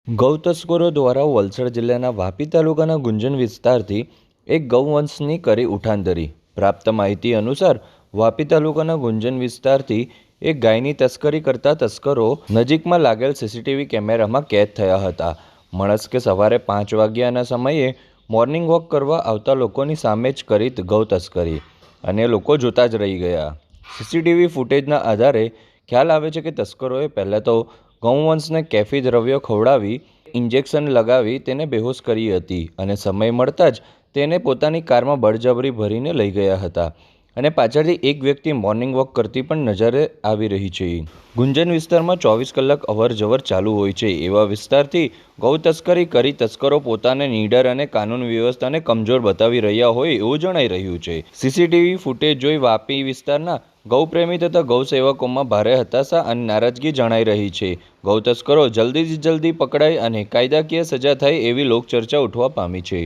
ગૌ તસ્કરો દ્વારા વલસાડ જિલ્લાના વાપી તાલુકાના ગુંજન વિસ્તારથી એક ગૌવંશની કરી ઉઠાંતરી. પ્રાપ્ત માહિતી અનુસાર વાપી તાલુકાના ગુંજન વિસ્તારથી એક ગાયની તસ્કરી કરતા તસ્કરો નજીકમાં લાગેલ સીસીટીવી કેમેરામાં કેદ થયા હતા. મળસ્કે સવારે 5 વાગ્યાના સમયે મોર્નિંગ વોક કરવા આવતા લોકોની સામે જ કરી ગૌ તસ્કરી, અને લોકો જોતા જ રહી ગયા. સીસીટીવી ફૂટેજના આધારે ખ્યાલ આવે છે કે તસ્કરોએ પહેલાં તો ગૌવંશને કેફી દ્રવ્યો ખવડાવી ઇન્જેક્શન લગાવી તેને બેહોશ કરી હતી, અને સમય મળતા જ તેને પોતાની કારમાં બળજબરી ભરીને લઈ ગયા હતા, અને પાછળથી એક વ્યક્તિ મોર્નિંગ વોક કરતી પણ નજરે આવી રહી છે. ગુંજન વિસ્તારમાં 24 કલાક અવરજવર ચાલુ હોય છે એવા વિસ્તારથી ગૌ તસ્કરી કરી તસ્કરો પોતાને નીડર અને કાનૂન વ્યવસ્થાને કમજોર બતાવી રહ્યા હોય એવું જણાઈ રહ્યું છે. સીસીટીવી ફૂટેજ જોઈ વાપી વિસ્તારના ગૌપ્રેમી તથા ગૌસેવકોમાં ભારે હતાશા અને નારાજગી જણાઈ રહી છે. ગૌ તસ્કરો જલ્દીથી જલ્દી પકડાય અને કાયદાકીય સજા થાય એવી લોકચર્ચા ઉઠવા પામી છે.